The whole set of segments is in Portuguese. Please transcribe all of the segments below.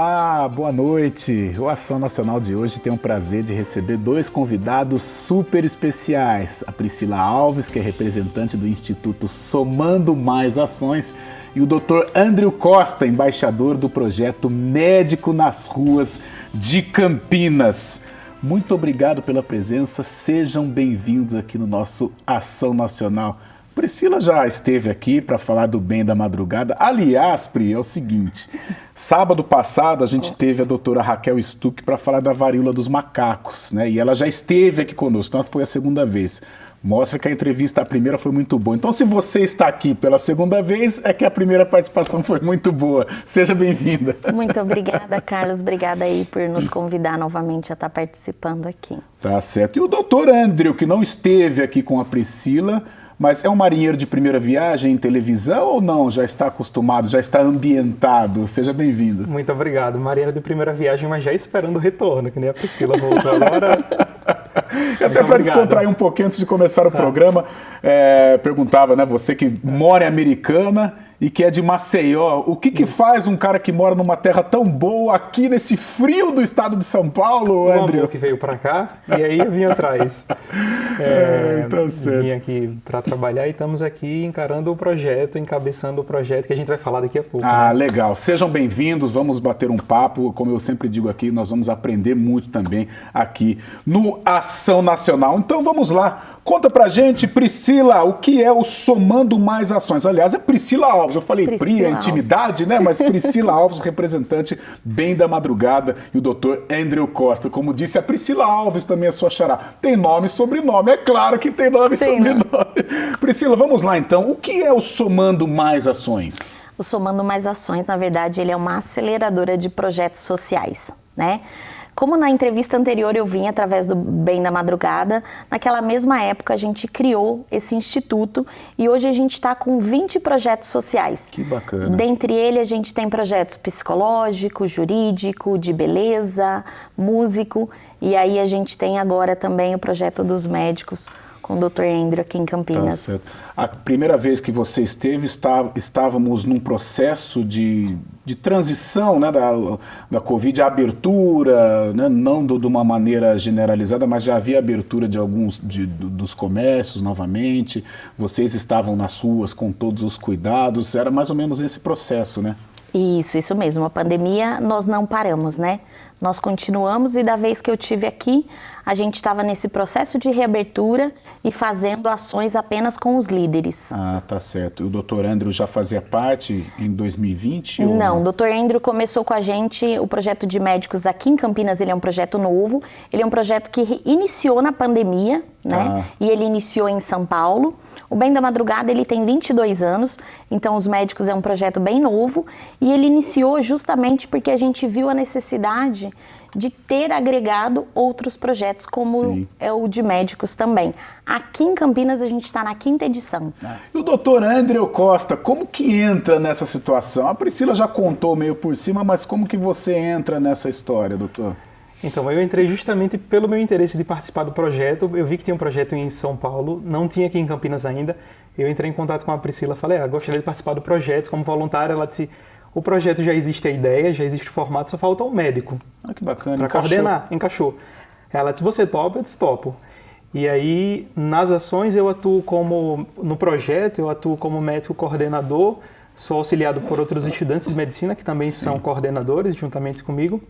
Olá, boa noite. O Ação Nacional de hoje tem o prazer de receber dois convidados super especiais. A Priscila Alves, que é representante do Instituto Somando Mais Ações, e o Dr. Andrew Costa, embaixador do projeto Médico nas Ruas de Campinas. Muito obrigado pela presença, sejam bem-vindos aqui no nosso Ação Nacional. Priscila já esteve aqui para falar do Bem da Madrugada. Aliás, Pri, é o seguinte, sábado passado a gente teve a doutora Raquel Stuck para falar da varíola dos macacos, né? E ela já esteve aqui conosco, então foi a segunda vez. Mostra que a entrevista, a primeira, foi muito boa. Então, se você está aqui pela segunda vez, é que a primeira participação foi muito boa. Seja bem-vinda. Muito obrigada, Carlos. Obrigada aí por nos convidar novamente a estar participando aqui. Tá certo. E o doutor Andrew, que não esteve aqui com a Priscila, mas é um marinheiro de primeira viagem em televisão ou não? Já está acostumado, já está ambientado? Seja bem-vindo. Muito obrigado. Marinheiro de primeira viagem, mas já esperando o retorno, que nem a Priscila voltou agora. Até para descontrair um pouquinho antes de começar o programa, perguntava, né, você que mora em Americana e que é de Maceió, o que faz um cara que mora numa terra tão boa aqui nesse frio do estado de São Paulo, André? Um amor que veio para cá e aí eu vim atrás. Tá certo. Vim aqui para trabalhar e estamos aqui encarando o projeto, encabeçando o projeto que a gente vai falar daqui a pouco. Né? Legal. Sejam bem-vindos, vamos bater um papo. Como eu sempre digo aqui, nós vamos aprender muito também aqui no Ação Nacional. Então vamos lá. Conta pra gente, Priscila, o que é o Somando Mais Ações? Aliás, é Priscila Alves. Eu falei Pri, a intimidade, né? Mas Priscila Alves, representante Bem da Madrugada, e o doutor Andrew Costa. Como disse, a Priscila Alves também é sua xará. Tem nome e sobrenome. É claro que tem nome e sobrenome. Priscila, vamos lá então. O que é o Somando Mais Ações? O Somando Mais Ações, na verdade, ele é uma aceleradora de projetos sociais, né? Como na entrevista anterior eu vim através do Bem da Madrugada, naquela mesma época a gente criou esse instituto e hoje a gente está com 20 projetos sociais. Que bacana. Dentre eles a gente tem projetos psicológico, jurídico, de beleza, músico, e aí a gente tem agora também o projeto dos médicos com o Dr. Andrew aqui em Campinas. Tá certo. A primeira vez que você esteve, estávamos num processo de transição, né, da Covid, a abertura, né, não de uma maneira generalizada, mas já havia abertura de alguns dos comércios novamente, vocês estavam nas ruas com todos os cuidados, era mais ou menos esse processo, né? Isso mesmo. A pandemia nós não paramos, né? Nós continuamos e da vez que eu tive aqui, a gente estava nesse processo de reabertura e fazendo ações apenas com os líderes. Tá certo. E o Dr. Andrew já fazia parte em 2020? Não, o Dr. Andrew começou com a gente o projeto de médicos aqui em Campinas, ele é um projeto novo, ele é um projeto que iniciou na pandemia, né? E ele iniciou em São Paulo. O Bem da Madrugada, ele tem 22 anos, então os médicos é um projeto bem novo e ele iniciou justamente porque a gente viu a necessidade de ter agregado outros projetos, como é o de médicos também. Aqui em Campinas a gente está na 5ª edição. E o doutor Andrew Costa, como que entra nessa situação? A Priscila já contou meio por cima, mas como que você entra nessa história, doutor? Então, eu entrei justamente pelo meu interesse de participar do projeto. Eu vi que tinha um projeto em São Paulo, não tinha aqui em Campinas ainda. Eu entrei em contato com a Priscila, falei, gostaria de participar do projeto como voluntária. Ela disse, o projeto já existe a ideia, já existe o formato, só falta um médico. Que bacana. Para coordenar, encaixou. Ela disse, você topa? Eu disse, topo. E aí, nas ações, no projeto, eu atuo como médico coordenador, sou auxiliado por outros estudantes de medicina, que também são coordenadores, juntamente comigo.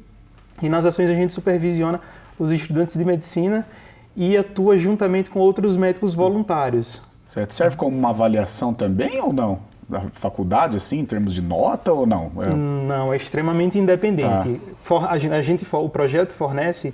E nas ações a gente supervisiona os estudantes de medicina e atua juntamente com outros médicos voluntários. Certo. Serve como uma avaliação também ou não? Da faculdade, assim, em termos de nota ou não? Não, é extremamente independente. O projeto fornece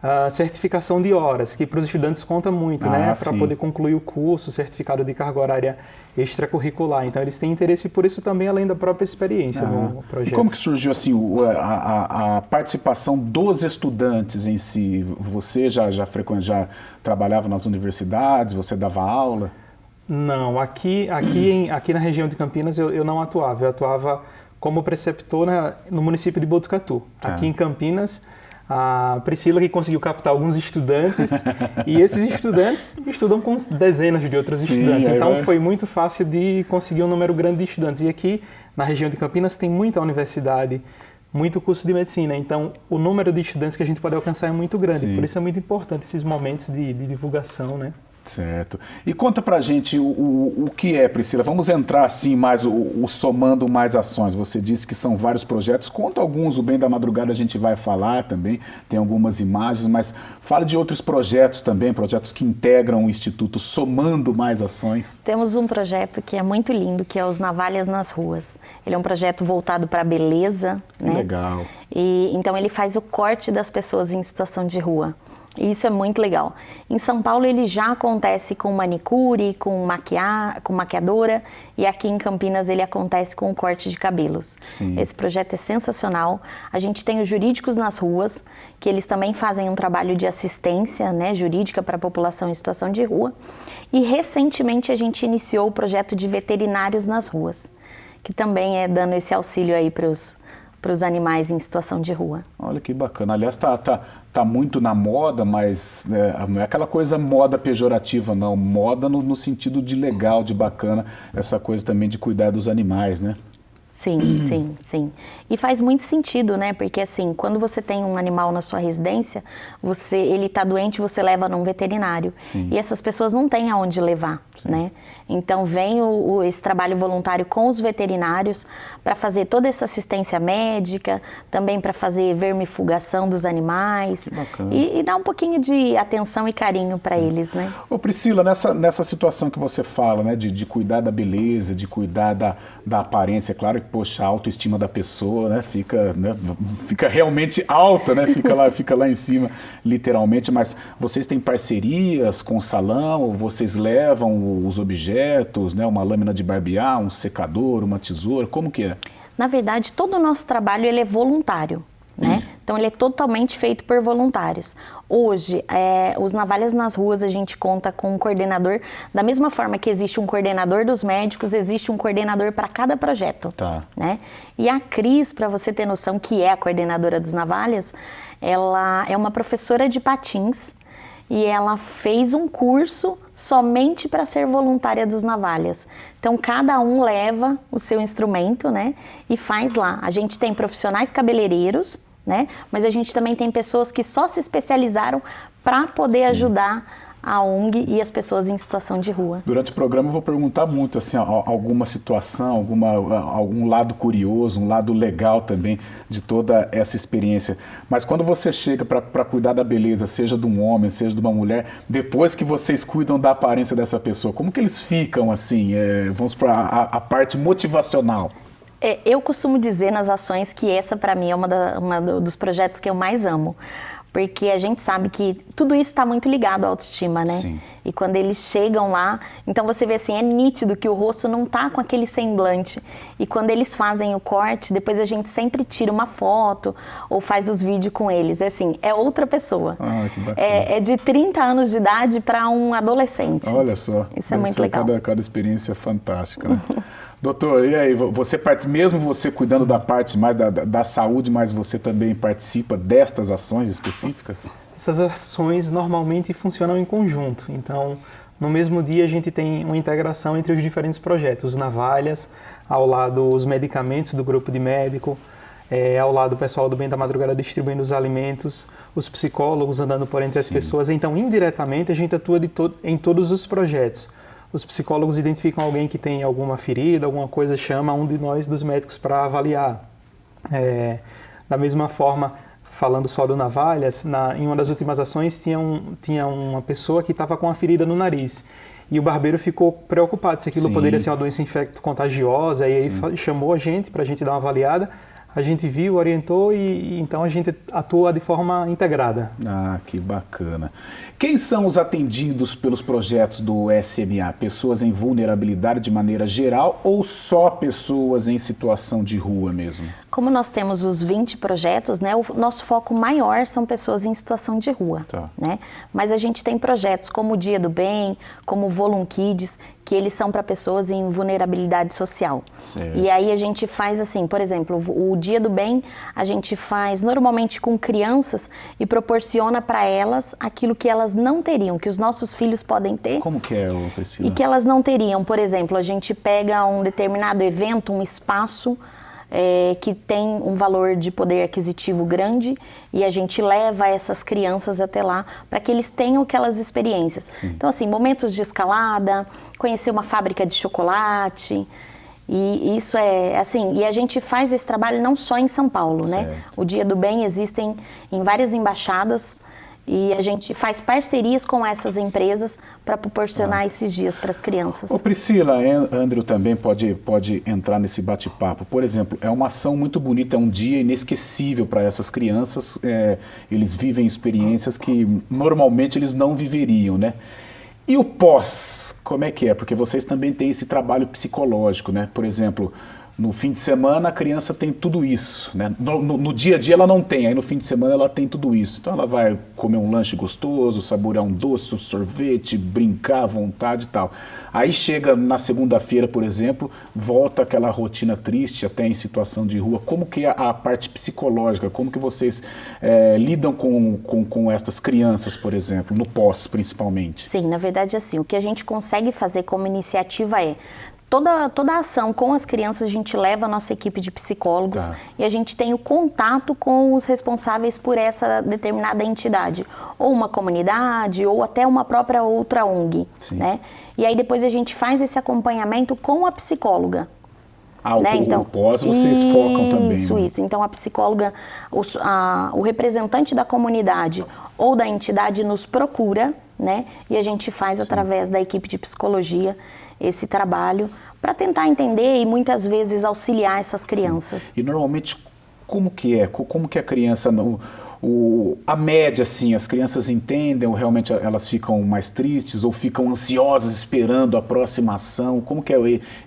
a certificação de horas, que para os estudantes conta muito, né? Para poder concluir o curso, certificado de carga horária extracurricular. Então, eles têm interesse por isso também, além da própria experiência no projeto. E como que surgiu, assim, a participação dos estudantes em si? Você já trabalhava nas universidades, você dava aula? Não, aqui na região de Campinas eu não atuava. Eu atuava como preceptor no município de Botucatu. Aqui em Campinas, a Priscila que conseguiu captar alguns estudantes e esses estudantes estudam com dezenas de outros estudantes. Então foi muito fácil de conseguir um número grande de estudantes. E aqui na região de Campinas tem muita universidade, muito curso de medicina. Então, o número de estudantes que a gente pode alcançar é muito grande. Sim. Por isso é muito importante esses momentos de divulgação, né? Certo. E conta pra gente o que é, Priscila. Vamos entrar assim mais o Somando Mais Ações. Você disse que são vários projetos. Conta alguns, o Bem da Madrugada a gente vai falar também, tem algumas imagens, mas fala de outros projetos também, projetos que integram o Instituto Somando Mais Ações. Temos um projeto que é muito lindo, que é os Navalhas nas Ruas. Ele é um projeto voltado para a beleza, né? Legal. E então ele faz o corte das pessoas em situação de rua. E isso é muito legal. Em São Paulo ele já acontece com manicure, com maquiadora, e aqui em Campinas ele acontece com o corte de cabelos. Sim. Esse projeto é sensacional. A gente tem os Jurídicos nas Ruas, que eles também fazem um trabalho de assistência, né, jurídica para a população em situação de rua. E recentemente a gente iniciou o projeto de Veterinários nas Ruas, que também é dando esse auxílio aí para os animais em situação de rua. Olha que bacana. Aliás, tá muito na moda, mas não é aquela coisa moda pejorativa, não. Moda no sentido de legal, de bacana, essa coisa também de cuidar dos animais, né? Sim, sim, sim. E faz muito sentido, né? Porque assim, quando você tem um animal na sua residência, ele está doente, você leva num veterinário. Sim. E essas pessoas não têm aonde levar, né? Então vem esse trabalho voluntário com os veterinários para fazer toda essa assistência médica, também para fazer vermifugação dos animais. Que bacana. E dar um pouquinho de atenção e carinho para eles, né? Ô Priscila, nessa situação que você fala, né, de cuidar da beleza, de cuidar da aparência, é claro que, poxa, a autoestima da pessoa, né, fica realmente alta, né, fica lá em cima, literalmente, mas vocês têm parcerias com o salão, ou vocês levam os objetos, né, uma lâmina de barbear, um secador, uma tesoura, como que é? Na verdade, todo o nosso trabalho ele é voluntário, né? Então ele é totalmente feito por voluntários. Hoje, os Navalhas nas Ruas, a gente conta com um coordenador, da mesma forma que existe um coordenador dos médicos, existe um coordenador para cada projeto. Tá. Né? E a Cris, para você ter noção que é a coordenadora dos Navalhas, ela é uma professora de patins e ela fez um curso somente para ser voluntária dos Navalhas. Então, cada um leva o seu instrumento, né, e faz lá. A gente tem profissionais cabeleireiros, né, mas a gente também tem pessoas que só se especializaram para poder ajudar a ONG e as pessoas em situação de rua. Durante o programa eu vou perguntar muito, assim, alguma situação, algum lado curioso, um lado legal também de toda essa experiência. Mas quando você chega para cuidar da beleza, seja de um homem, seja de uma mulher, depois que vocês cuidam da aparência dessa pessoa, como que eles ficam, assim, vamos para a parte motivacional? Eu costumo dizer nas ações que essa, para mim, é uma dos projetos que eu mais amo. Porque a gente sabe que tudo isso está muito ligado à autoestima, né? Sim. E quando eles chegam lá, então você vê assim, é nítido que o rosto não tá com aquele semblante. E quando eles fazem o corte, depois a gente sempre tira uma foto ou faz os vídeos com eles. É assim, é outra pessoa. Ah, que bacana. É de 30 anos de idade para um adolescente. Olha só. Isso é muito legal. Cada experiência fantástica, né? Doutor, e aí, mesmo você cuidando da parte mais da saúde, mas você também participa destas ações específicas? Essas ações normalmente funcionam em conjunto. Então, no mesmo dia a gente tem uma integração entre os diferentes projetos. Os Navalhas, ao lado os medicamentos do grupo de médico, ao lado o pessoal do Bem da Madrugada distribuindo os alimentos, os psicólogos andando por entre as pessoas. Então, indiretamente, a gente atua em todos os projetos. Os psicólogos identificam alguém que tem alguma ferida, alguma coisa, chama um de nós, dos médicos, para avaliar. Da mesma forma, falando só do Navalhas, em uma das últimas ações tinha uma pessoa que estava com uma ferida no nariz. E o barbeiro ficou preocupado se aquilo poderia ser uma doença infecto-contagiosa, e aí chamou a gente para a gente dar uma avaliada. A gente viu, orientou e então a gente atua de forma integrada. Ah, que bacana. Quem são os atendidos pelos projetos do SMA? Pessoas em vulnerabilidade de maneira geral ou só pessoas em situação de rua mesmo? Como nós temos os 20 projetos, né, o nosso foco maior são pessoas em situação de rua. Tá. Né? Mas a gente tem projetos como o Dia do Bem, como o Volun Kids, que eles são para pessoas em vulnerabilidade social. Certo. E aí a gente faz assim, por exemplo, o Dia do Bem a gente faz normalmente com crianças e proporciona para elas aquilo que elas não teriam, que os nossos filhos podem ter. Como que é, Priscila? E que elas não teriam. Por exemplo, a gente pega um determinado evento, um espaço que tem um valor de poder aquisitivo grande e a gente leva essas crianças até lá para que eles tenham aquelas experiências. Sim. Então, assim, momentos de escalada, conhecer uma fábrica de chocolate, e isso é assim, e a gente faz esse trabalho não só em São Paulo, né? O Dia do Bem existem em várias embaixadas, e a gente faz parcerias com essas empresas para proporcionar esses dias para as crianças. Ô Priscila, Andrew também pode entrar nesse bate-papo. Por exemplo, é uma ação muito bonita, é um dia inesquecível para essas crianças. Eles vivem experiências que normalmente eles não viveriam, né? E o pós, como é que é? Porque vocês também têm esse trabalho psicológico, né? Por exemplo, no fim de semana a criança tem tudo isso, né? No dia a dia ela não tem, aí no fim de semana ela tem tudo isso. Então ela vai comer um lanche gostoso, saborear um doce, um sorvete, brincar à vontade e tal. Aí chega na segunda-feira, por exemplo, volta aquela rotina triste, até em situação de rua. Como que é a parte psicológica? Como que vocês lidam com essas crianças, por exemplo, no pós principalmente? Sim, na verdade assim, o que a gente consegue fazer como iniciativa é toda a ação com as crianças, a gente leva a nossa equipe de psicólogos e a gente tem o contato com os responsáveis por essa determinada entidade, ou uma comunidade, ou até uma própria outra ONG, né? E aí depois a gente faz esse acompanhamento com a psicóloga. Né? Então, o pós vocês focam também. Isso. Então a psicóloga, o representante da comunidade ou da entidade nos procura, né? E a gente faz através da equipe de psicologia esse trabalho para tentar entender e muitas vezes auxiliar essas crianças. Sim. E normalmente como que é? Como que a criança, a média assim, as crianças entendem ou realmente elas ficam mais tristes ou ficam ansiosas esperando a próxima ação? Como que é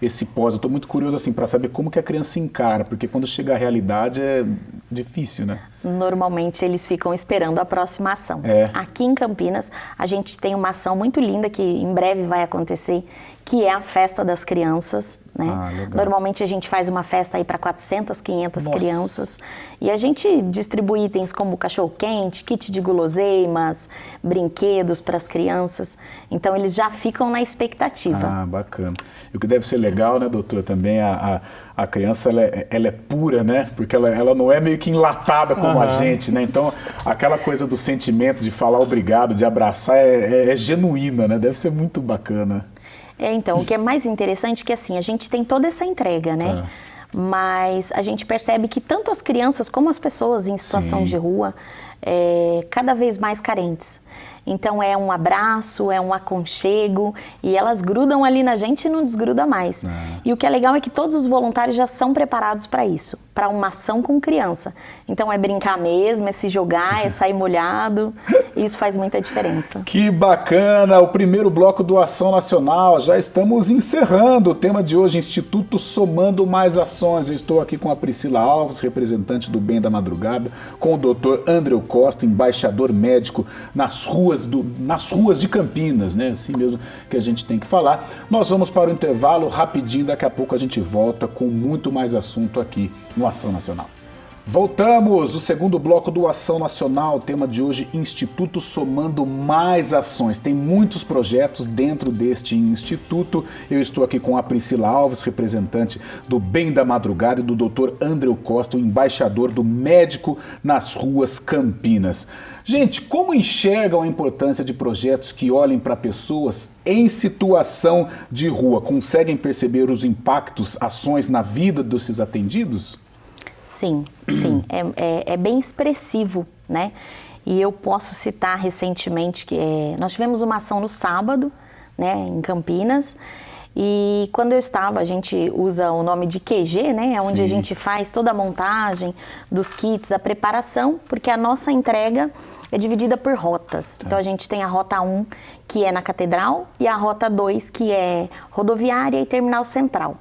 esse pós? Eu estou muito curioso assim para saber como que a criança encara, porque quando chega a realidade é difícil, né? Normalmente eles ficam esperando a próxima ação. Aqui em Campinas a gente tem uma ação muito linda que em breve vai acontecer, que é a festa das crianças, né? Normalmente a gente faz uma festa aí para 400, 500 crianças e a gente distribui itens como cachorro-quente, kit de guloseimas, brinquedos para as crianças. Então eles já ficam na expectativa. Ah, bacana. E o que deve ser legal, né, doutora, também a criança ela é pura, né? Porque ela não é meio que enlatada como a gente, né? Então aquela coisa do sentimento de falar obrigado, de abraçar é genuína, né? Deve ser muito bacana. Então, o que é mais interessante é que assim, a gente tem toda essa entrega, né? Mas a gente percebe que tanto as crianças como as pessoas em situação de rua, cada vez mais carentes. Então é um abraço, é um aconchego e elas grudam ali na gente e não desgruda mais. E o que é legal é que todos os voluntários já são preparados para isso, para uma ação com criança. Então é brincar mesmo, é se jogar, é sair molhado, e isso faz muita diferença. Que bacana! O primeiro bloco do Ação Nacional, já estamos encerrando. O tema de hoje, Instituto Somando Mais Ações. Eu estou aqui com a Priscila Alves, representante do Bem da Madrugada, com o Dr. Andrew Costa, embaixador médico nas ruas de Campinas, né? Assim mesmo que a gente tem que falar. Nós vamos para o intervalo rapidinho, daqui a pouco a gente volta com muito mais assunto aqui no Ação Nacional. Voltamos, o segundo bloco do Ação Nacional, o tema de hoje, Instituto Somando Mais Ações. Tem muitos projetos dentro deste instituto. Eu estou aqui com a Priscila Alves, representante do Bem da Madrugada, e do Dr. Andrew Costa, o embaixador do Médico nas Ruas Campinas. Gente, como enxergam a importância de projetos que olhem para pessoas em situação de rua? Conseguem perceber os impactos, ações na vida desses atendidos? Sim, é bem expressivo, né? E eu posso citar recentemente que nós tivemos uma ação no sábado, né, em Campinas, e quando eu estava, a gente usa o nome de QG, né, onde a gente faz toda a montagem dos kits, a preparação, porque a nossa entrega é dividida por rotas. Então a gente tem a rota 1, que é na Catedral, e a rota 2, que é rodoviária e terminal central.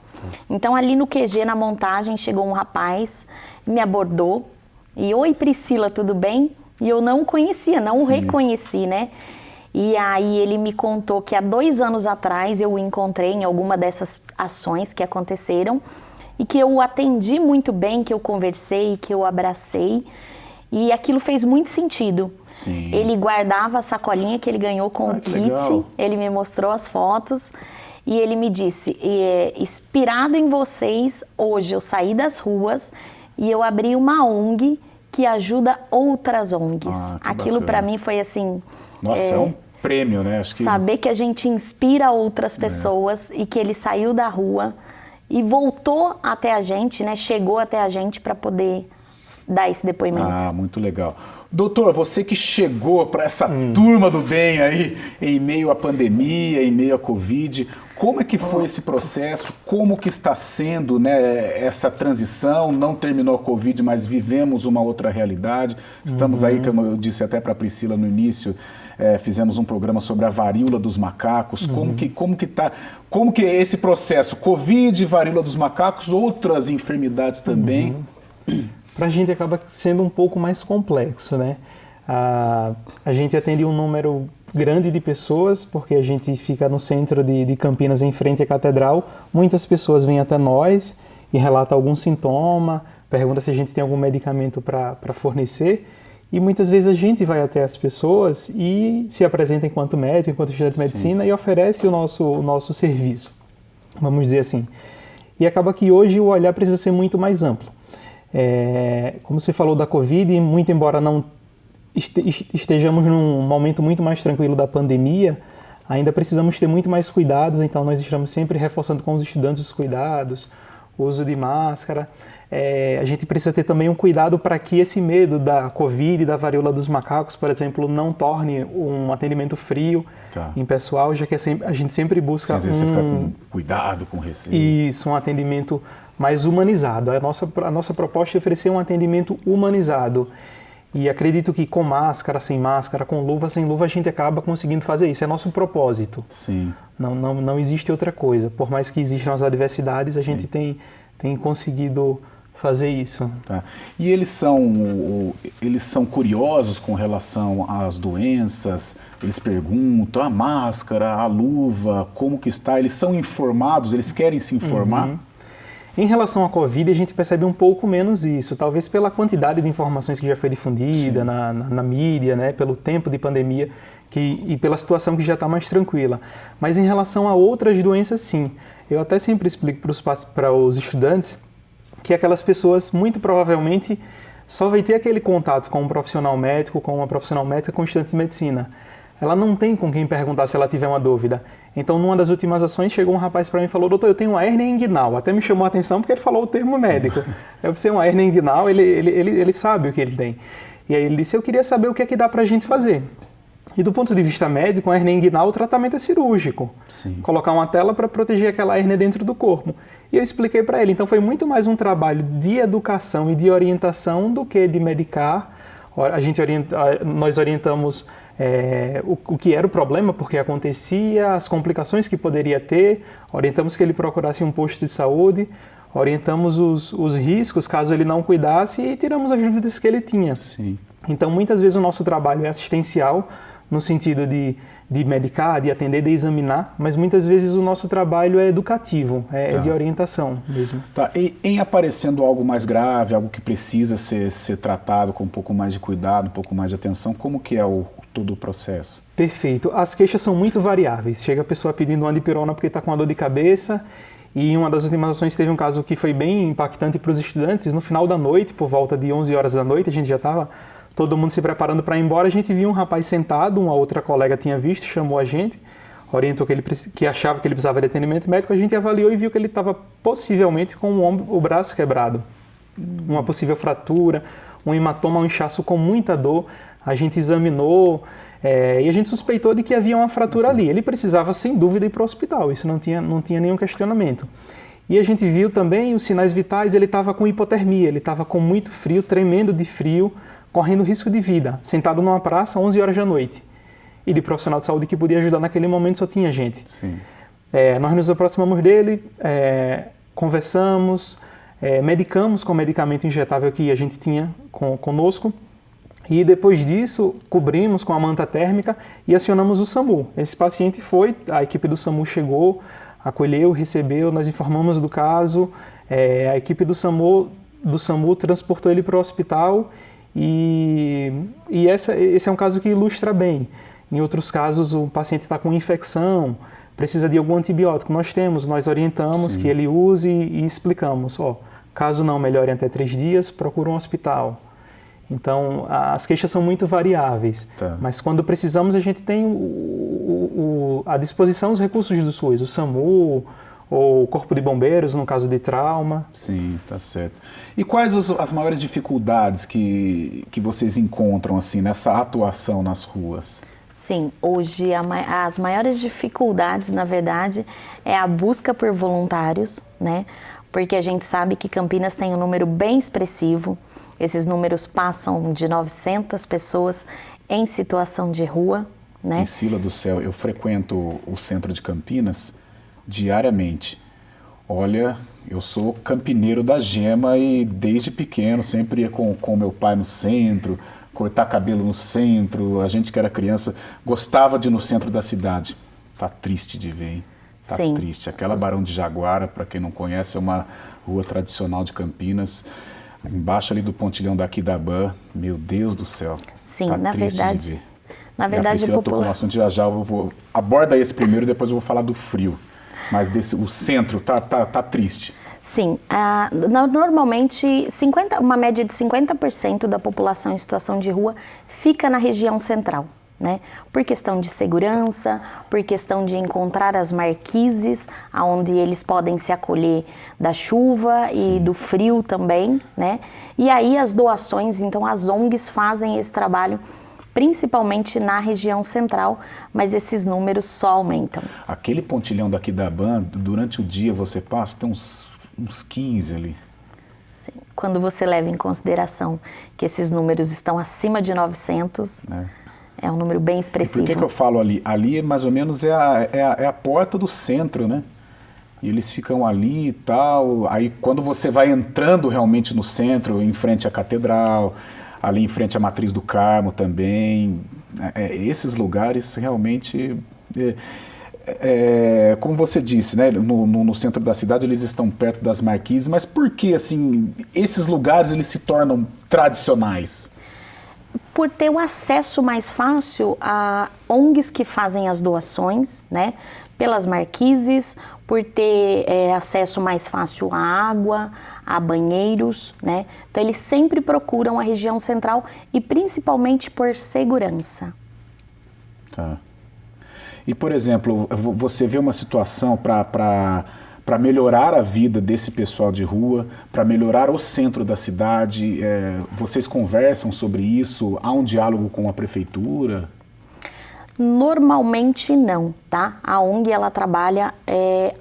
Então ali no QG, na montagem, chegou um rapaz, me abordou e: "Oi Priscila, tudo bem?" E eu não o conhecia, não o reconheci, né? E aí ele me contou que há 2 anos atrás eu o encontrei em alguma dessas ações que aconteceram e que eu o atendi muito bem, que eu conversei, que eu abracei. E aquilo fez muito sentido. Ele guardava a sacolinha que ele ganhou com o kit, ele me mostrou as fotos. e ele me disse, inspirado em vocês, hoje eu saí das ruas e eu abri uma ONG que ajuda outras ONGs. Aquilo para mim foi assim... Nossa, é um prêmio, né? Acho que... Saber que a gente inspira outras pessoas e que ele saiu da rua e voltou até a gente, né? Chegou até a gente para poder dar esse depoimento. Muito legal. Doutor, você que chegou para essa turma do bem aí, em meio à pandemia, em meio à Covid, como é que foi esse processo? Como que está sendo, né, essa transição? Não terminou a Covid, mas vivemos uma outra realidade. Estamos aí, como eu disse até para a Priscila no início, fizemos um programa sobre a varíola dos macacos. Como que é esse processo? Covid, varíola dos macacos, outras enfermidades também? Para a gente acaba sendo um pouco mais complexo, né? A gente atende um número grande de pessoas, porque a gente fica no centro de Campinas, em frente à Catedral. Muitas pessoas vêm até nós e relatam algum sintoma, perguntam se a gente tem algum medicamento para fornecer. E muitas vezes a gente vai até as pessoas e se apresenta enquanto médico, enquanto estudante de medicina e oferece o nosso serviço, vamos dizer assim. E acaba que hoje o olhar precisa ser muito mais amplo. Como você falou da Covid, muito embora não estejamos num momento muito mais tranquilo da pandemia, ainda precisamos ter muito mais cuidados, então nós estamos sempre reforçando com os estudantes os cuidados, o uso de máscara. A gente precisa ter também um cuidado para que esse medo da Covid e da varíola dos macacos, por exemplo, não torne um atendimento frio em pessoal, já que a gente sempre busca às vezes você fica com cuidado, com receio. Isso, um atendimento mais humanizado. A nossa proposta é oferecer um atendimento humanizado. E acredito que com máscara, sem máscara, com luva, sem luva, a gente acaba conseguindo fazer isso. É nosso propósito. Sim. Não existe outra coisa. Por mais que existam as adversidades, a gente tem conseguido fazer isso. Tá. E eles são curiosos com relação às doenças? Eles perguntam a máscara, a luva, como que está? Eles são informados? Eles querem se informar? Em relação à Covid, a gente percebe um pouco menos isso, talvez pela quantidade de informações que já foi difundida na mídia, né, pelo tempo de pandemia e pela situação que já está mais tranquila. Mas em relação a outras doenças, sim. Eu até sempre explico para os estudantes que aquelas pessoas, muito provavelmente, só vai ter aquele contato com um profissional médico, com uma profissional médica, com um estudante de medicina. Ela não tem com quem perguntar se ela tiver uma dúvida. Então, numa das últimas ações, chegou um rapaz para mim e falou: doutor, eu tenho uma hérnia inguinal. Até me chamou a atenção porque ele falou o termo médico. Eu pensei, uma hérnia inguinal, ele sabe o que ele tem. E aí ele disse: eu queria saber o que é que dá para a gente fazer. E do ponto de vista médico, uma hérnia inguinal, o tratamento é cirúrgico. Sim. Colocar uma tela para proteger aquela hérnia dentro do corpo. E eu expliquei para ele. Então, foi muito mais um trabalho de educação e de orientação do que de medicar. Nós orientamos o que era o problema, porque acontecia, as complicações que poderia ter, orientamos que ele procurasse um posto de saúde, orientamos os riscos caso ele não cuidasse e tiramos as dúvidas que ele tinha. Sim. Então, muitas vezes o nosso trabalho é assistencial, no sentido de medicar, de atender, de examinar, mas muitas vezes o nosso trabalho é educativo, de orientação mesmo. Tá. E em aparecendo algo mais grave, algo que precisa ser tratado com um pouco mais de cuidado, um pouco mais de atenção, como que é todo o processo? Perfeito. As queixas são muito variáveis. Chega a pessoa pedindo uma dipirona porque está com uma dor de cabeça, e em uma das últimas ações teve um caso que foi bem impactante para os estudantes. No final da noite, por volta de 11 horas da noite, a gente já estava todo mundo se preparando para ir embora, a gente viu um rapaz sentado, uma outra colega tinha visto, chamou a gente, orientou que achava que ele precisava de atendimento médico, a gente avaliou e viu que ele estava possivelmente com o braço quebrado, uma possível fratura, um hematoma, um inchaço com muita dor. A gente examinou e a gente suspeitou de que havia uma fratura ali. Ele precisava, sem dúvida, ir para o hospital, isso não tinha nenhum questionamento. E a gente viu também os sinais vitais, ele estava com hipotermia, ele estava com muito frio, tremendo de frio, correndo risco de vida, sentado numa praça, 11 horas da noite. E de profissional de saúde que podia ajudar naquele momento só tinha gente. Sim. Nós nos aproximamos dele, conversamos, medicamos com o medicamento injetável que a gente tinha conosco. E depois disso, cobrimos com a manta térmica e acionamos o SAMU. Esse paciente a equipe do SAMU chegou, acolheu, recebeu, nós informamos do caso, a equipe do SAMU transportou ele para o hospital e esse é um caso que ilustra bem. Em outros casos, o paciente está com infecção, precisa de algum antibiótico. Nós orientamos que ele use e explicamos. Caso não melhore até 3 dias, procura um hospital. Então, as queixas são muito variáveis. Tá. Mas quando precisamos, a gente tem à disposição os recursos do SUS, o SAMU, ou o Corpo de Bombeiros, no caso de trauma. Sim, tá certo. E quais as maiores dificuldades que vocês encontram assim, nessa atuação nas ruas? Sim, hoje as maiores dificuldades, na verdade, é a busca por voluntários, né? Porque a gente sabe que Campinas tem um número bem expressivo. Esses números passam de 900 pessoas em situação de rua, né? Priscila do céu, eu frequento o centro de Campinas diariamente. Olha, eu sou campineiro da gema e desde pequeno sempre ia com meu pai no centro, cortar cabelo no centro. A gente que era criança gostava de ir no centro da cidade. Tá triste de ver, hein? Tá Sim. triste. Aquela Barão de Jaguara, para quem não conhece, é uma rua tradicional de Campinas. Embaixo ali do pontilhão da Aquidabã. Meu Deus do céu. Sim, tá na triste verdade. de ver. Na verdade, Priscila tocou no assunto já já, aborda esse primeiro, depois eu vou falar do frio. Mas o centro tá triste. Sim, normalmente uma média de 50% da população em situação de rua fica na região central, né? Por questão de segurança, por questão de encontrar as marquises, onde eles podem se acolher da chuva e do frio também, né? E aí as doações, então as ONGs fazem esse trabalho principalmente na região central, mas esses números só aumentam. Aquele pontilhão daqui da Ban, durante o dia você passa, tem uns 15 ali. Sim. Quando você leva em consideração que esses números estão acima de 900, é um número bem expressivo. E por que eu falo ali? Ali mais ou menos é a porta do centro, né? E eles ficam ali e tal. Aí quando você vai entrando realmente no centro, em frente à catedral, ali em frente à Matriz do Carmo também, esses lugares realmente, como você disse, né, no centro da cidade eles estão perto das marquises, mas por que assim, esses lugares eles se tornam tradicionais? Por ter o acesso mais fácil a ONGs que fazem as doações, né, pelas marquises, por ter acesso mais fácil à água, a banheiros, né? Então eles sempre procuram a região central e principalmente por segurança. Tá. E, por exemplo, você vê uma situação para melhorar a vida desse pessoal de rua, para melhorar o centro da cidade, vocês conversam sobre isso? Há um diálogo com a prefeitura? Normalmente não, tá? A ONG ela trabalha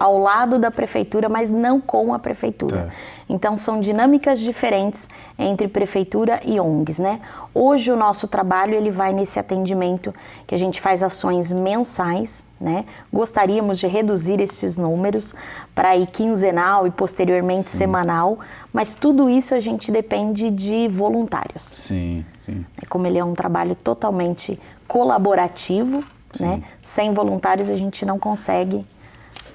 ao lado da prefeitura, mas não com a prefeitura. Tá. Então são dinâmicas diferentes entre prefeitura e ONGs, né? Hoje o nosso trabalho ele vai nesse atendimento que a gente faz ações mensais, né? Gostaríamos de reduzir estes números para ir quinzenal e posteriormente semanal, mas tudo isso a gente depende de voluntários. Sim, sim. Como ele é um trabalho totalmente colaborativo, né? Sem voluntários a gente não consegue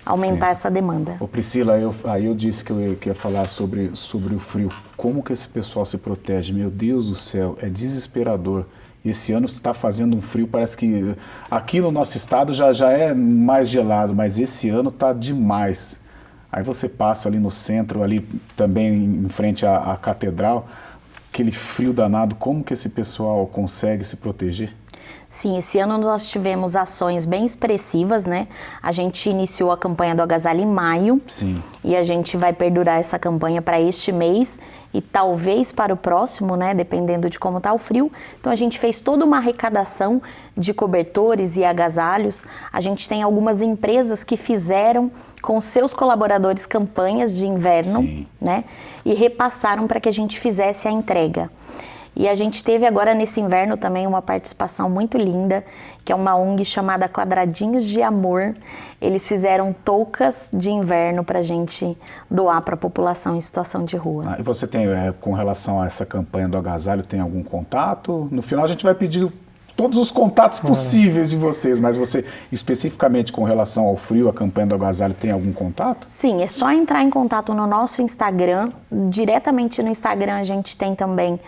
aumentar essa demanda. Ô Priscila, aí eu disse que eu ia falar sobre o frio. Como que esse pessoal se protege? Meu Deus do céu, é desesperador. Esse ano está fazendo um frio, parece que aqui no nosso estado já é mais gelado, mas esse ano está demais. Aí você passa ali no centro, ali também em frente à catedral, aquele frio danado. Como que esse pessoal consegue se proteger? Sim, esse ano nós tivemos ações bem expressivas, né? A gente iniciou a campanha do agasalho em maio. Sim. E a gente vai perdurar essa campanha para este mês e talvez para o próximo, né? Dependendo de como está o frio. Então a gente fez toda uma arrecadação de cobertores e agasalhos. A gente tem algumas empresas que fizeram com seus colaboradores campanhas de inverno, Sim. né? E repassaram para que a gente fizesse a entrega. E a gente teve agora nesse inverno também uma participação muito linda, que é uma ONG chamada Quadradinhos de Amor. Eles fizeram toucas de inverno para a gente doar para a população em situação de rua. E você tem, com relação a essa campanha do agasalho, tem algum contato? No final a gente vai pedir todos os contatos possíveis de vocês, mas você, especificamente com relação ao frio, a campanha do agasalho, tem algum contato? Sim, é só entrar em contato no nosso Instagram. Diretamente no Instagram a gente tem também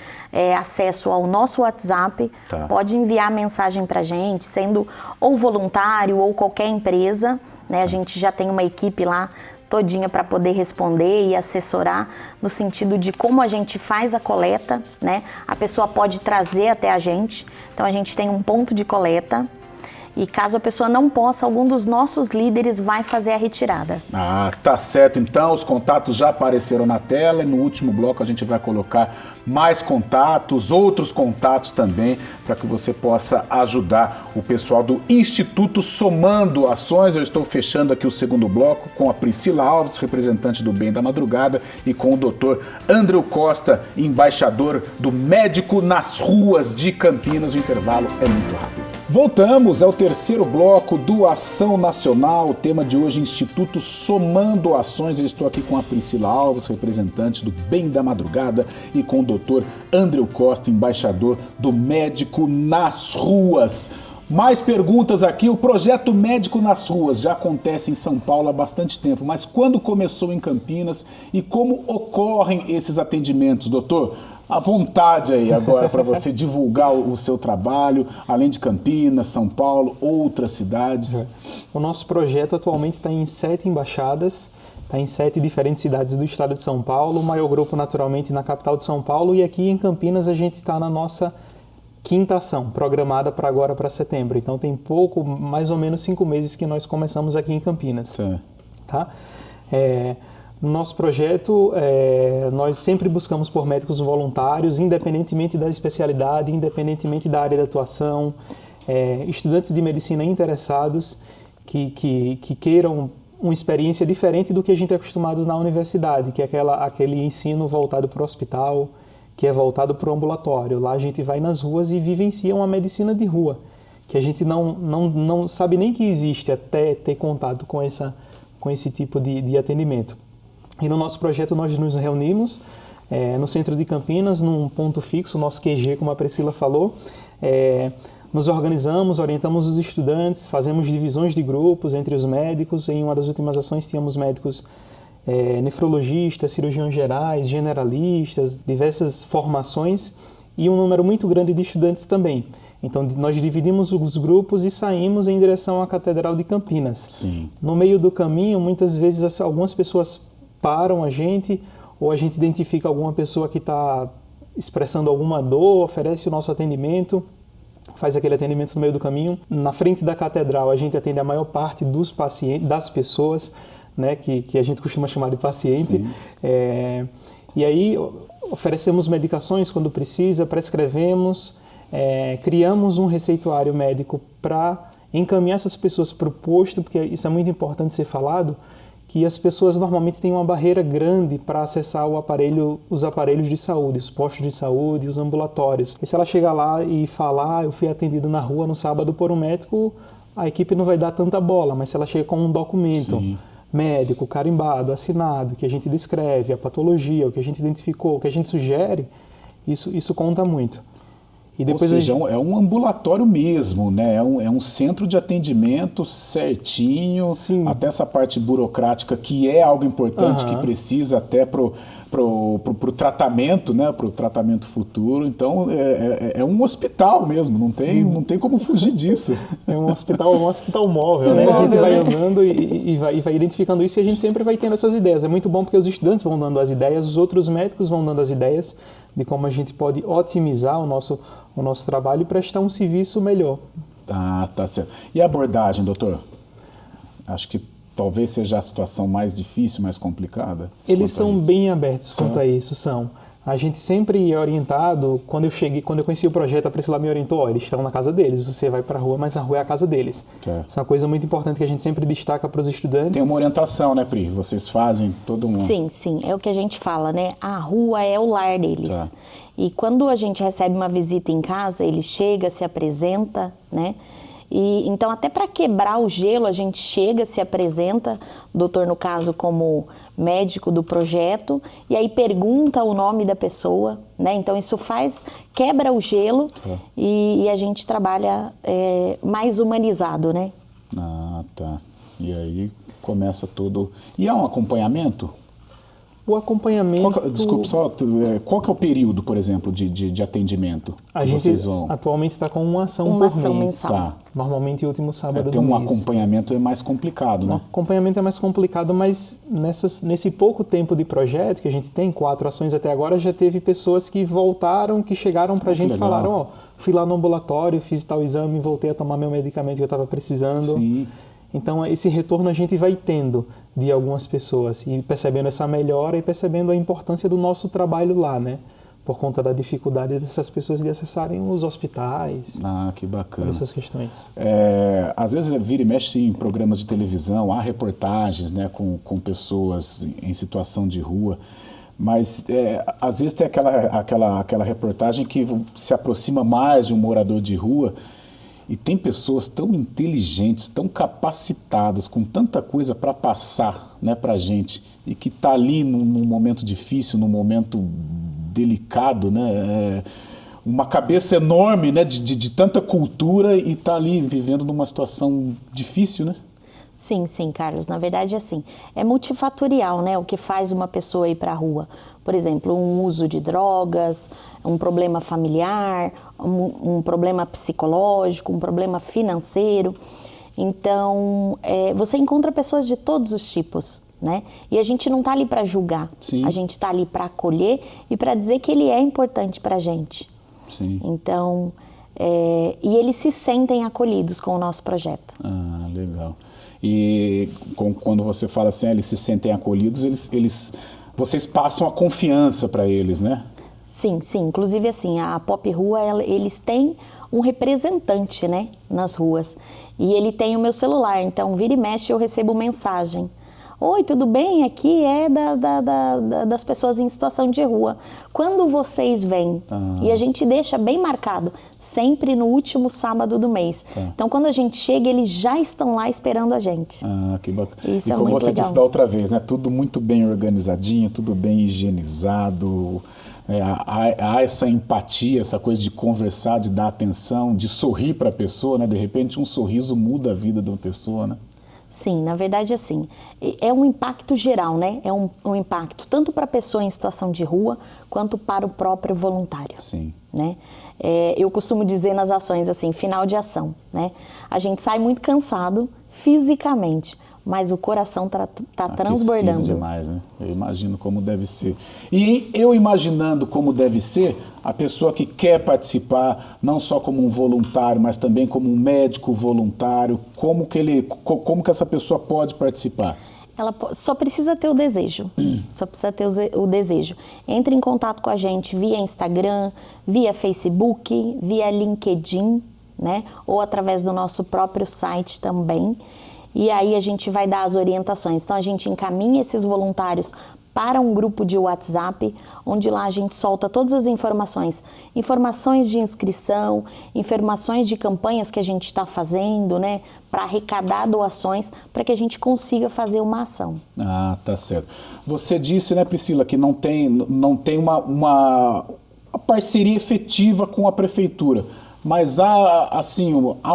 acesso ao nosso WhatsApp. Tá. Pode enviar mensagem pra gente, sendo ou voluntário ou qualquer empresa, né? A gente já tem uma equipe lá todinha para poder responder e assessorar no sentido de como a gente faz a coleta, né? A pessoa pode trazer até a gente, então a gente tem um ponto de coleta e caso a pessoa não possa, algum dos nossos líderes vai fazer a retirada. Ah, tá certo. Então, os contatos já apareceram na tela e no último bloco a gente vai colocar mais contatos, outros contatos também, para que você possa ajudar o pessoal do Instituto Somando Ações. Eu estou fechando aqui o segundo bloco com a Priscila Alves, representante do Bem da Madrugada, e com o Dr. Andreu Costa, embaixador do Médico nas Ruas de Campinas. O intervalo é muito rápido. Voltamos ao terceiro bloco do Ação Nacional. O tema de hoje, Instituto Somando Ações. Eu estou aqui com a Priscila Alves, representante do Bem da Madrugada, e com o Dr. Andreu Costa, embaixador do Médico nas Ruas. Mais perguntas aqui. O projeto Médico nas Ruas já acontece em São Paulo há bastante tempo, mas quando começou em Campinas e como ocorrem esses atendimentos, doutor? À vontade aí agora para você divulgar o seu trabalho, além de Campinas, São Paulo, outras cidades. O nosso projeto atualmente está em 7 embaixadas, está em 7 diferentes cidades do estado de São Paulo, o maior grupo naturalmente na capital de São Paulo, e aqui em Campinas a gente está na nossa 5ª ação, programada para agora, para setembro. Então tem pouco, mais ou menos 5 meses que nós começamos aqui em Campinas. Sim. Tá? No nosso projeto, nós sempre buscamos por médicos voluntários, independentemente da especialidade, independentemente da área de atuação, estudantes de medicina interessados que queiram uma experiência diferente do que a gente é acostumado na universidade, que é aquele ensino voltado para o hospital, que é voltado para o ambulatório. Lá a gente vai nas ruas e vivencia uma medicina de rua, que a gente não sabe nem que existe até ter contato com esse tipo de atendimento. E no nosso projeto nós nos reunimos no centro de Campinas, num ponto fixo, o nosso QG, como a Priscila falou. Nos organizamos, orientamos os estudantes, fazemos divisões de grupos entre os médicos. Em uma das últimas ações tínhamos médicos nefrologistas, cirurgiões gerais, generalistas, diversas formações e um número muito grande de estudantes também. Então nós dividimos os grupos e saímos em direção à Catedral de Campinas. Sim. No meio do caminho, muitas vezes algumas pessoas param a gente, ou a gente identifica alguma pessoa que está expressando alguma dor, oferece o nosso atendimento, faz aquele atendimento no meio do caminho. Na frente da catedral a gente atende a maior parte dos pacientes, das pessoas, né, que a gente costuma chamar de paciente. E aí oferecemos medicações quando precisa, prescrevemos, criamos um receituário médico para encaminhar essas pessoas para o posto, porque isso é muito importante ser falado, que as pessoas normalmente têm uma barreira grande para acessar os aparelhos de saúde, os postos de saúde, os ambulatórios. E se ela chegar lá e falar, eu fui atendida na rua no sábado por um médico, a equipe não vai dar tanta bola, mas se ela chega com um documento médico, carimbado, assinado, que a gente descreve, a patologia, o que a gente identificou, o que a gente sugere, isso conta muito. E depois Ou seja, é um ambulatório mesmo, né? É um centro de atendimento certinho. Sim. Até essa parte burocrática, que é algo importante, que precisa até pro tratamento, né? Pro tratamento futuro. Então, é um hospital mesmo, não tem como fugir disso. É um hospital móvel, né? A gente vai andando e vai identificando isso, e a gente sempre vai tendo essas ideias. É muito bom porque os estudantes vão dando as ideias, os outros médicos vão dando as ideias de como a gente pode otimizar o nosso trabalho e prestar um serviço melhor. Ah, tá certo. E a abordagem, doutor? Acho que talvez seja a situação mais difícil, mais complicada. Eles são bem abertos quanto a isso, são. A gente sempre é orientado, quando eu conheci o projeto, a Priscila me orientou, eles estão na casa deles, você vai para a rua, mas a rua é a casa deles. Isso é uma coisa muito importante que a gente sempre destaca para os estudantes. Tem uma orientação, né, Pri? Vocês fazem todo mundo. Sim, é o que a gente fala, né? A rua é o lar deles. E quando a gente recebe uma visita em casa, ele chega, se apresenta, né? E então, até para quebrar o gelo, a gente chega, se apresenta, o doutor, no caso, como médico do projeto, e aí pergunta o nome da pessoa, né? Então, isso quebra o gelo e a gente trabalha mais humanizado, né? Ah, tá. E aí começa todo... E há um acompanhamento? O acompanhamento... Desculpe, só, qual que é o período, por exemplo, de atendimento a que gente vocês vão? Atualmente está com uma ação Uma por ação mês. mensal. Tá. Normalmente, o último sábado Ter do um mês. acompanhamento é mais complicado, O né? acompanhamento é mais complicado, mas nesse pouco tempo de projeto que a gente tem, 4 ações até agora, já teve pessoas que voltaram, que chegaram para a gente e falaram, fui lá no ambulatório, fiz tal exame, voltei a tomar meu medicamento que eu estava precisando. Sim. Então, esse retorno a gente vai tendo de algumas pessoas e percebendo essa melhora e percebendo a importância do nosso trabalho lá, né? Por conta da dificuldade dessas pessoas de acessarem os hospitais. Ah, que bacana. Essas questões. Às vezes vira e mexe em programas de televisão, há reportagens, né, com pessoas em situação de rua, mas às vezes tem aquela reportagem que se aproxima mais de um morador de rua. E tem pessoas tão inteligentes, tão capacitadas, com tanta coisa para passar, né, para a gente, e que está ali num momento difícil, num momento delicado, né, uma cabeça enorme, né, de tanta cultura, e está ali vivendo numa situação difícil, né? Sim, sim, Carlos. Na verdade, assim, é multifatorial, né, o que faz uma pessoa ir para a rua. Por exemplo, um uso de drogas, um problema familiar, um problema psicológico, um problema financeiro. Então, você encontra pessoas de todos os tipos, né? E a gente não está ali para julgar. Sim. A gente está ali para acolher e para dizer que ele é importante para a gente. Sim. Então, e eles se sentem acolhidos com o nosso projeto. Ah, legal. E quando você fala assim, eles se sentem acolhidos, vocês passam a confiança para eles, né? Sim, sim. Inclusive, assim, a Pop Rua, eles têm um representante, né, nas ruas. E ele tem o meu celular, então vira e mexe eu recebo mensagem. Oi, tudo bem? Aqui é das pessoas em situação de rua. Quando vocês vêm? E a gente deixa bem marcado, sempre no último sábado do mês. Então, quando a gente chega, eles já estão lá esperando a gente. Ah, que bacana. Isso e é como muito você legal. disse da outra vez, né? Tudo muito bem organizadinho, tudo bem higienizado. Há essa empatia, essa coisa de conversar, de dar atenção, de sorrir para a pessoa, né? De repente, um sorriso muda a vida de uma pessoa, né? Sim, na verdade, assim, é um impacto geral, né? É um impacto tanto para a pessoa em situação de rua, quanto para o próprio voluntário. Sim. Né? Eu costumo dizer nas ações, assim, final de ação, né? A gente sai muito cansado fisicamente, mas o coração tá transbordando. Demais, né? Eu imagino como deve ser. E eu imaginando como deve ser, a pessoa que quer participar, não só como um voluntário, mas também como um médico voluntário, como que essa pessoa pode participar? Ela só precisa ter o desejo, só precisa ter o desejo. Entre em contato com a gente via Instagram, via Facebook, via LinkedIn, né? Ou através do nosso próprio site também. E aí a gente vai dar as orientações. Então a gente encaminha esses voluntários para um grupo de WhatsApp, onde lá a gente solta todas as informações. Informações de inscrição, informações de campanhas que a gente está fazendo, né? Para arrecadar doações, para que a gente consiga fazer uma ação. Ah, tá certo. Você disse, né, Priscila, que não tem uma parceria efetiva com a prefeitura. Mas há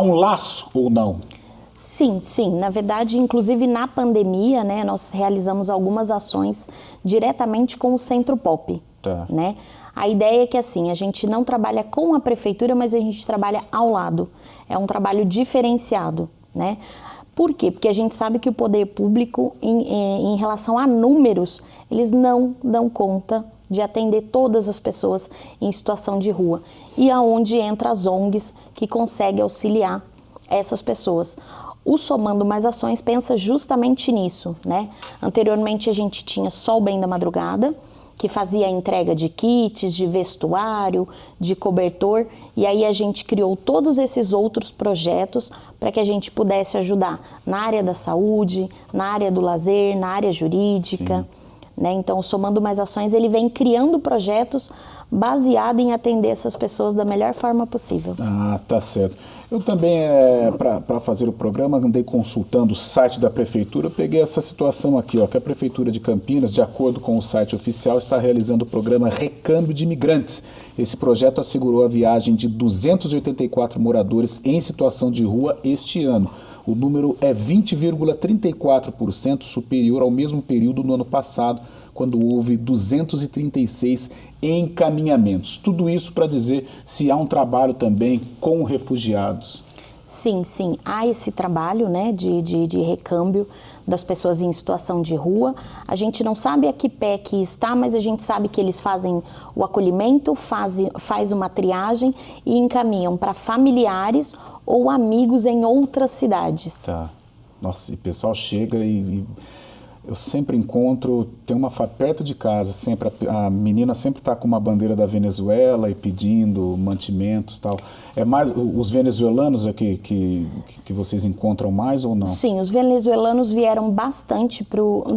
um laço ou não? Sim, sim. Na verdade, inclusive na pandemia, né, nós realizamos algumas ações diretamente com o Centro Pop. Tá. Né? A ideia é que, assim, a gente não trabalha com a prefeitura, mas a gente trabalha ao lado. É um trabalho diferenciado, né? Por quê? Porque a gente sabe que o poder público, em relação a números, eles não dão conta de atender todas as pessoas em situação de rua. E aonde entra as ONGs que conseguem auxiliar essas pessoas. O Somando Mais Ações pensa justamente nisso, né? Anteriormente a gente tinha só o Bem da Madrugada, que fazia a entrega de kits, de vestuário, de cobertor, e aí a gente criou todos esses outros projetos para que a gente pudesse ajudar na área da saúde, na área do lazer, na área jurídica, né? Então o Somando Mais Ações, ele vem criando projetos, baseada em atender essas pessoas da melhor forma possível. Ah, tá certo. Eu também, para fazer o programa, andei consultando o site da Prefeitura, eu peguei essa situação aqui, ó, que a Prefeitura de Campinas, de acordo com o site oficial, está realizando o programa Recâmbio de Imigrantes. Esse projeto assegurou a viagem de 284 moradores em situação de rua este ano. O número é 20,34% superior ao mesmo período no ano passado, quando houve 236 encaminhamentos. Tudo isso para dizer se há um trabalho também com refugiados. Sim, há esse trabalho, né, de recâmbio das pessoas em situação de rua. A gente não sabe a que pé que está, mas a gente sabe que eles fazem o acolhimento, faz uma triagem e encaminham para familiares ou amigos em outras cidades. Tá. Nossa, e o pessoal chega e eu sempre encontro, tem uma perto de casa, sempre a menina sempre está com uma bandeira da Venezuela e pedindo mantimentos e tal. É mais os venezuelanos que vocês encontram mais ou não? Sim, os venezuelanos vieram bastante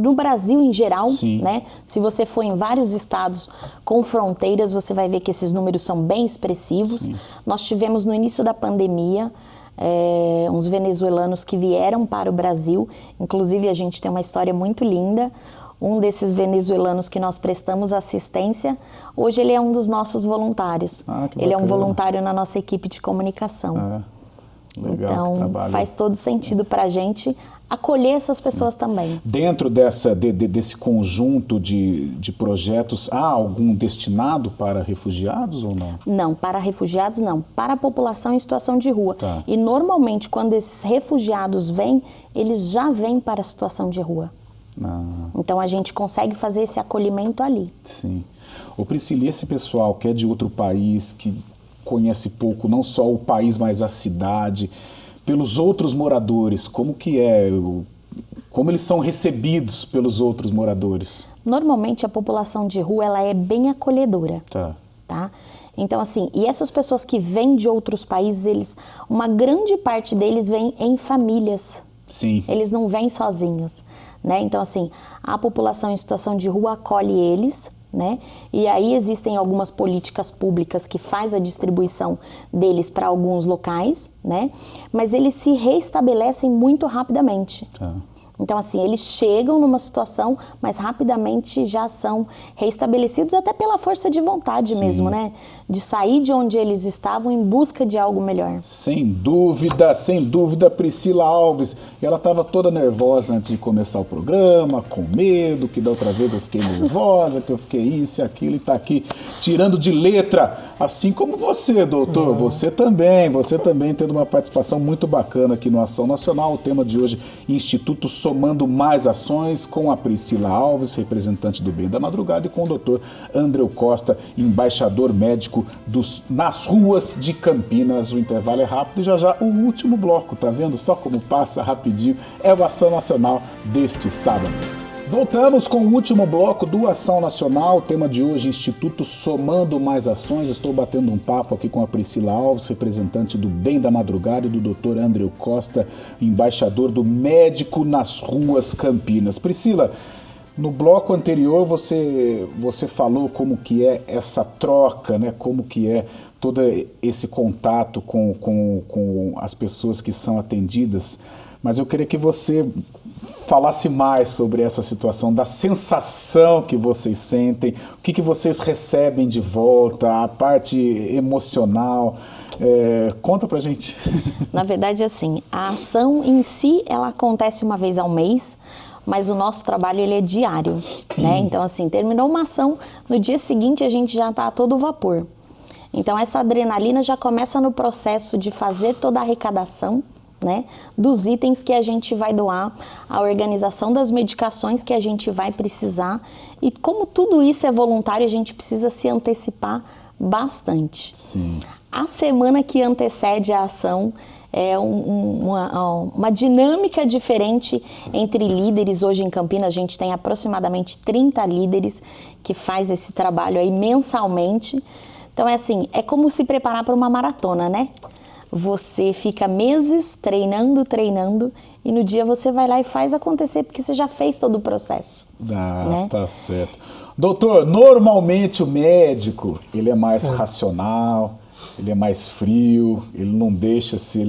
no Brasil em geral, Sim. Né? Se você for em vários estados com fronteiras, você vai ver que esses números são bem expressivos. Sim. Nós tivemos no início da pandemia uns venezuelanos que vieram para o Brasil, inclusive a gente tem uma história muito linda. Um desses venezuelanos que nós prestamos assistência, hoje ele é um dos nossos voluntários. Ele é um voluntário na nossa equipe de comunicação. Legal, então faz todo sentido para a gente acolher essas pessoas também. Dentro desse conjunto de projetos, há algum destinado para refugiados ou não? Não, para refugiados não. Para a população em situação de rua. Tá. E normalmente quando esses refugiados vêm, eles já vêm para a situação de rua. Então a gente consegue fazer esse acolhimento ali. Sim. Ô Priscila, e esse pessoal que é de outro país, que conhece pouco, não só o país, mas a cidade, pelos outros moradores, como eles são recebidos pelos outros moradores? Normalmente a população de rua, ela é bem acolhedora. Tá? Então assim, e essas pessoas que vêm de outros países, uma grande parte deles vem em famílias. Sim. Eles não vêm sozinhos, né? Então assim, a população em situação de rua acolhe eles, né? E aí existem algumas políticas públicas que faz a distribuição deles para alguns locais, né? Mas eles se reestabelecem muito rapidamente. Então, assim, eles chegam numa situação, mas rapidamente já são reestabelecidos até pela força de vontade mesmo, né? De sair de onde eles estavam em busca de algo melhor. Sem dúvida, Priscila Alves. Ela estava toda nervosa antes de começar o programa, com medo, que da outra vez eu fiquei nervosa, que eu fiquei isso e aquilo, e está aqui tirando de letra, assim como você, doutor. Você também tendo uma participação muito bacana aqui no Ação Nacional. O tema de hoje, Instituto Somando Mais Ações, com a Priscila Alves, representante do Bem da Madrugada, e com o doutor Andreu Costa, embaixador médico nas ruas de Campinas. O intervalo é rápido e já o último bloco, tá vendo só como passa rapidinho? É o Ação Nacional deste sábado. Voltamos com o último bloco do Ação Nacional, o tema de hoje, Instituto Somando Mais Ações. Estou batendo um papo aqui com a Priscila Alves, representante do Bem da Madrugada, e do Dr. Andreu Costa, embaixador do Médico nas Ruas Campinas. Priscila, no bloco anterior você falou como que é essa troca, né? Como que é todo esse contato com as pessoas que são atendidas, mas eu queria que você falasse mais sobre essa situação, da sensação que vocês sentem, o que vocês recebem de volta, a parte emocional. Conta pra gente. Na verdade, assim, a ação em si, ela acontece uma vez ao mês, mas o nosso trabalho ele é diário, né? Então, assim, terminou uma ação, no dia seguinte a gente já está a todo vapor. Então, essa adrenalina já começa no processo de fazer toda a arrecadação, né, dos itens que a gente vai doar, a organização das medicações que a gente vai precisar. E como tudo isso é voluntário, a gente precisa se antecipar bastante. Sim. A semana que antecede a ação é uma dinâmica diferente entre líderes. Hoje em Campinas a gente tem aproximadamente 30 líderes que faz esse trabalho aí mensalmente. Então é assim, é como se preparar para uma maratona, né? Você fica meses treinando, e no dia você vai lá e faz acontecer, porque você já fez todo o processo. Né? Tá certo. Doutor, normalmente o médico, ele é mais racional, ele é mais frio, ele não deixa se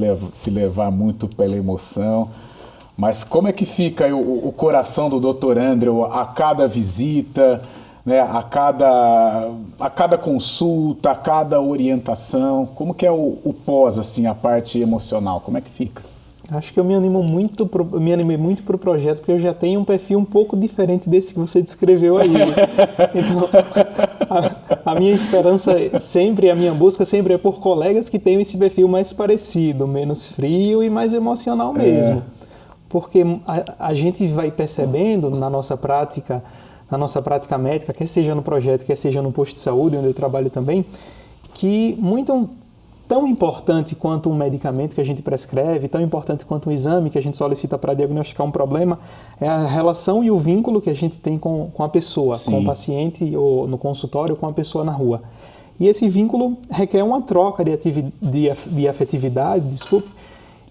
levar muito pela emoção. Mas como é que fica aí o coração do Dr. André a cada visita, né, a cada consulta, a cada orientação? Como que é o pós, assim, a parte emocional? Como é que fica? Acho que eu me animei muito para o projeto, porque eu já tenho um perfil um pouco diferente desse que você descreveu aí. Então, a minha esperança sempre, a minha busca sempre é por colegas que tenham esse perfil mais parecido, menos frio e mais emocional mesmo. Porque a gente vai percebendo na nossa prática médica, quer seja no projeto, quer seja no posto de saúde, onde eu trabalho também, que tão importante quanto um medicamento que a gente prescreve, tão importante quanto um exame que a gente solicita para diagnosticar um problema, é a relação e o vínculo que a gente tem com a pessoa, Sim. com o paciente ou no consultório, com a pessoa na rua. E esse vínculo requer uma troca de afetividade,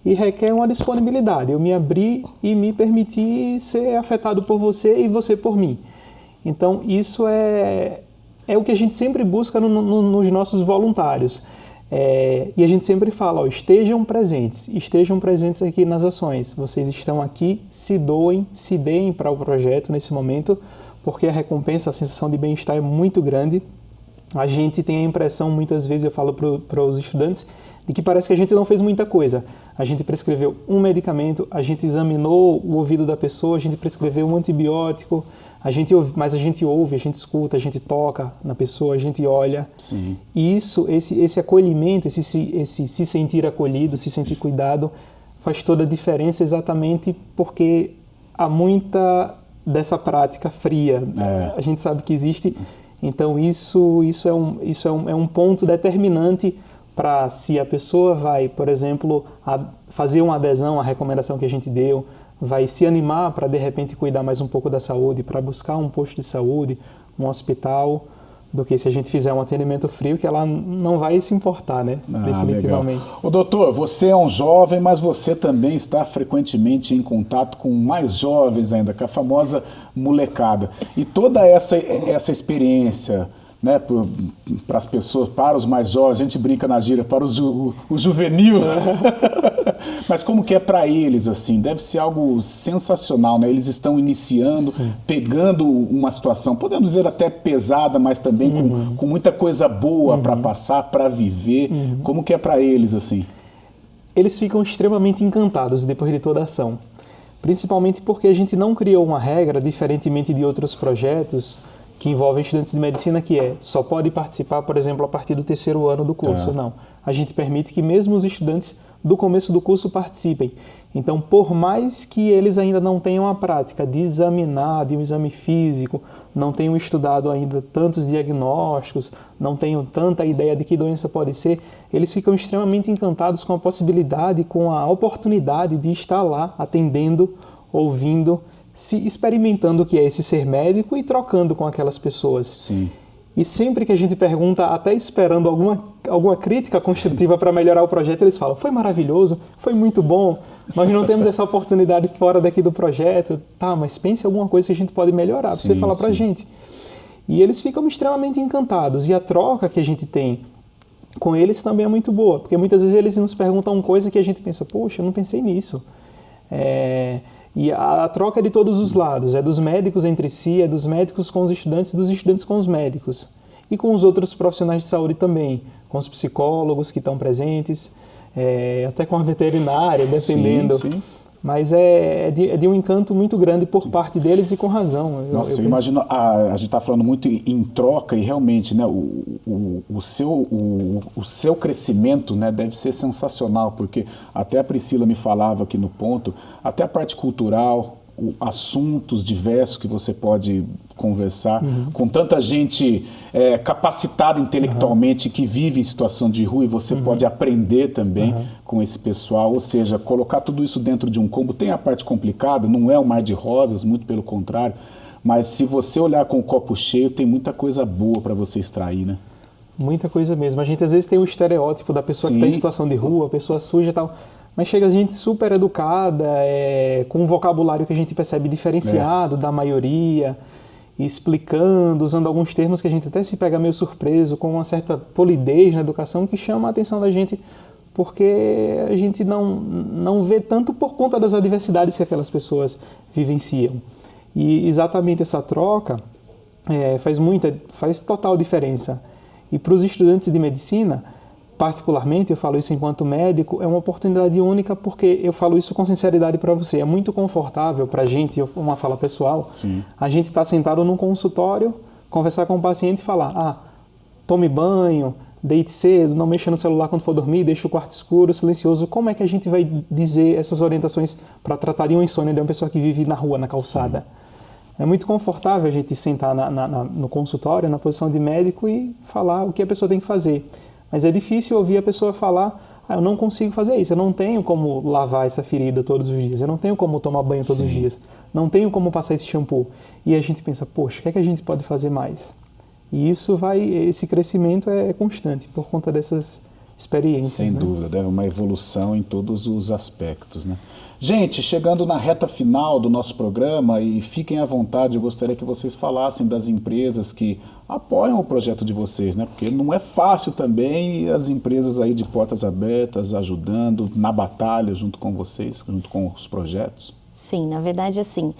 e requer uma disponibilidade. Eu me abrir e me permitir ser afetado por você e você por mim. Então, isso é o que a gente sempre busca nos nossos voluntários. E a gente sempre fala, estejam presentes aqui nas ações. Vocês estão aqui, se deem para o projeto nesse momento, porque a recompensa, a sensação de bem-estar é muito grande. A gente tem a impressão, muitas vezes eu falo para os estudantes, de que parece que a gente não fez muita coisa. A gente prescreveu um medicamento, a gente examinou o ouvido da pessoa, a gente prescreveu um antibiótico, mas a gente ouve, a gente escuta, a gente toca na pessoa, a gente olha. Sim. E esse acolhimento, esse se sentir acolhido, se sentir cuidado, faz toda a diferença exatamente porque há muita dessa prática fria. A gente sabe que existe. Então isso é um ponto determinante para se a pessoa vai, por exemplo, fazer uma adesão à recomendação que a gente deu, vai se animar para de repente cuidar mais um pouco da saúde, para buscar um posto de saúde, um hospital, do que se a gente fizer um atendimento frio, que ela não vai se importar, né? Definitivamente. Legal. Ô, doutor, você é um jovem, mas você também está frequentemente em contato com mais jovens ainda, com a famosa molecada. E toda essa experiência, né, para as pessoas, para os mais jovens, a gente brinca na gíria, para o juvenil, mas como que é para eles, assim? Deve ser algo sensacional, né? Eles estão iniciando, Sim. pegando uma situação, podemos dizer até pesada, mas também com muita coisa boa para passar, para viver. Como que é para eles, assim? Eles ficam extremamente encantados depois de toda a ação, principalmente porque a gente não criou uma regra, diferentemente de outros projetos, que envolvem estudantes de medicina, que só pode participar, por exemplo, a partir do 3º ano do curso. Não. A gente permite que mesmo os estudantes do começo do curso participem. Então, por mais que eles ainda não tenham a prática de examinar, de um exame físico, não tenham estudado ainda tantos diagnósticos, não tenham tanta ideia de que doença pode ser, eles ficam extremamente encantados com a possibilidade, com a oportunidade de estar lá atendendo, ouvindo, experimentando o que é esse ser médico e trocando com aquelas pessoas. Sim. E sempre que a gente pergunta, até esperando alguma crítica construtiva para melhorar o projeto, eles falam, foi maravilhoso, foi muito bom, nós não temos essa oportunidade fora daqui do projeto. Tá, mas pense em alguma coisa que a gente pode melhorar, para você falar para a gente. E eles ficam extremamente encantados. E a troca que a gente tem com eles também é muito boa, porque muitas vezes eles nos perguntam coisa que a gente pensa, poxa, eu não pensei nisso. E a troca é de todos os lados, é dos médicos entre si, é dos médicos com os estudantes e dos estudantes com os médicos. E com os outros profissionais de saúde também, com os psicólogos que estão presentes, até com a veterinária, dependendo. Sim. Mas é de um encanto muito grande por parte deles e com razão. Nossa, eu imagino, a gente está falando muito em troca e realmente, né, o seu crescimento, né, deve ser sensacional, porque até a Priscila me falava aqui no ponto, até a parte cultural, assuntos diversos que você pode conversar com tanta gente capacitada intelectualmente que vive em situação de rua, e você pode aprender também com esse pessoal, ou seja, colocar tudo isso dentro de um combo. Tem a parte complicada, não é um mar de rosas, muito pelo contrário, mas se você olhar com o copo cheio, tem muita coisa boa para você extrair, né? Muita coisa mesmo. A gente às vezes tem o estereótipo da pessoa que está em situação de rua, a pessoa suja e tal, mas chega gente super educada, com um vocabulário que a gente percebe diferenciado da maioria. e explicando, usando alguns termos que a gente até se pega meio surpreso, com uma certa polidez na educação que chama a atenção da gente, porque a gente não vê tanto por conta das adversidades que aquelas pessoas vivenciam. E exatamente essa troca faz total diferença. E para os estudantes de medicina, particularmente, eu falo isso enquanto médico, é uma oportunidade única, porque eu falo isso com sinceridade para você. É muito confortável para a gente, uma fala pessoal, Sim. a gente estar sentado num consultório, conversar com o paciente e falar, tome banho, deite cedo, não mexa no celular quando for dormir, deixe o quarto escuro, silencioso. Como é que a gente vai dizer essas orientações para tratar de uma insônia de uma pessoa que vive na rua, na calçada? É muito confortável a gente sentar no consultório, na posição de médico e falar o que a pessoa tem que fazer. Mas é difícil ouvir a pessoa falar, eu não consigo fazer isso, eu não tenho como lavar essa ferida todos os dias, eu não tenho como tomar banho todos os dias, não tenho como passar esse shampoo. E a gente pensa, poxa, o que é que a gente pode fazer mais? E esse crescimento é constante por conta dessas experiências. Sem dúvida, deve uma evolução em todos os aspectos, né? Gente, chegando na reta final do nosso programa, e fiquem à vontade, eu gostaria que vocês falassem das empresas que apoiam o projeto de vocês, né? Porque não é fácil também, e as empresas aí de portas abertas, ajudando na batalha junto com vocês, junto com os projetos. Sim, na verdade, assim,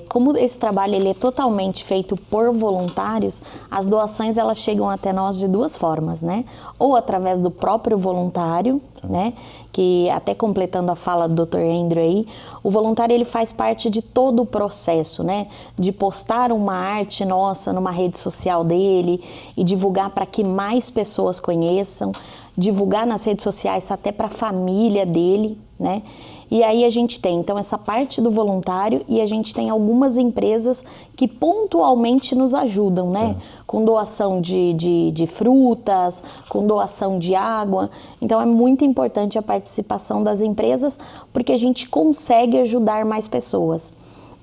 como esse trabalho ele é totalmente feito por voluntários, as doações elas chegam até nós de duas formas, né? Ou através do próprio voluntário, né? Que até completando a fala do Dr. Andrew aí, o voluntário ele faz parte de todo o processo, né? De postar uma arte nossa numa rede social dele e divulgar para que mais pessoas conheçam, divulgar nas redes sociais até para a família dele, né? E aí a gente tem, então, essa parte do voluntário e a gente tem algumas empresas que pontualmente nos ajudam, né? Com doação de frutas, com doação de água. Então, é muito importante a participação das empresas porque a gente consegue ajudar mais pessoas.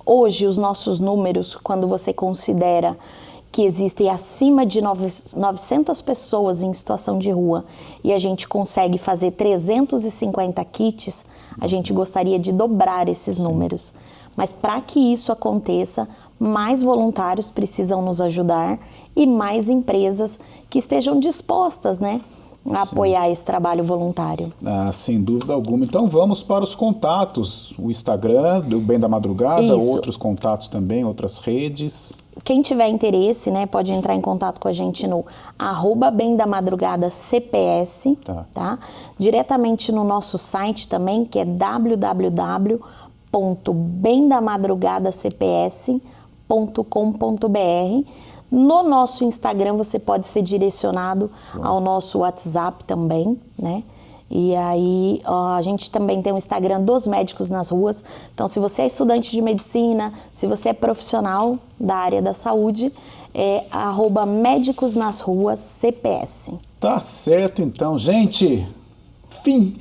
Hoje, os nossos números, quando você considera que existem acima de 900 pessoas em situação de rua e a gente consegue fazer 350 kits, a gente gostaria de dobrar esses números. Mas para que isso aconteça, mais voluntários precisam nos ajudar e mais empresas que estejam dispostas, né, a apoiar esse trabalho voluntário. Sem dúvida alguma. Então vamos para os contatos, o Instagram do Bem da Madrugada, outros contatos também, outras redes. Quem tiver interesse, né, pode entrar em contato com a gente no @BemDaMadrugadaCPS, tá? Diretamente no nosso site também, que é www.bendamadrugadacps.com.br. No nosso Instagram você pode ser direcionado ao nosso WhatsApp também, né? E aí a gente também tem o Instagram dos Médicos nas Ruas. Então, se você é estudante de medicina, se você é profissional da área da saúde, é @médicosnasruascps. Tá certo, então. Gente, fim!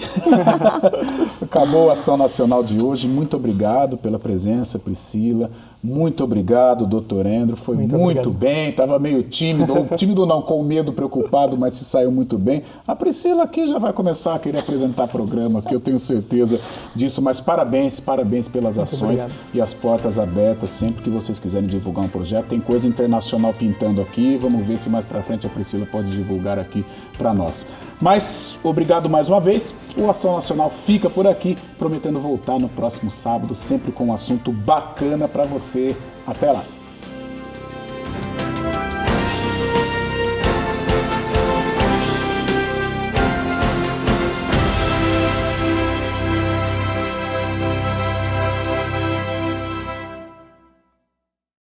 Acabou a Ação Nacional de hoje. Muito obrigado pela presença, Priscila. Muito obrigado, Dr. Andrew. Foi muito bem. Estava meio tímido, ou tímido não, com medo, preocupado, mas se saiu muito bem. A Priscila aqui já vai começar a querer apresentar programa, que eu tenho certeza disso. Mas parabéns pelas ações e as portas abertas sempre que vocês quiserem divulgar um projeto. Tem coisa internacional pintando aqui. Vamos ver se mais para frente a Priscila pode divulgar aqui para nós. Mas obrigado mais uma vez. O Ação Nacional fica por aqui, prometendo voltar no próximo sábado, sempre com um assunto bacana para você. Até lá!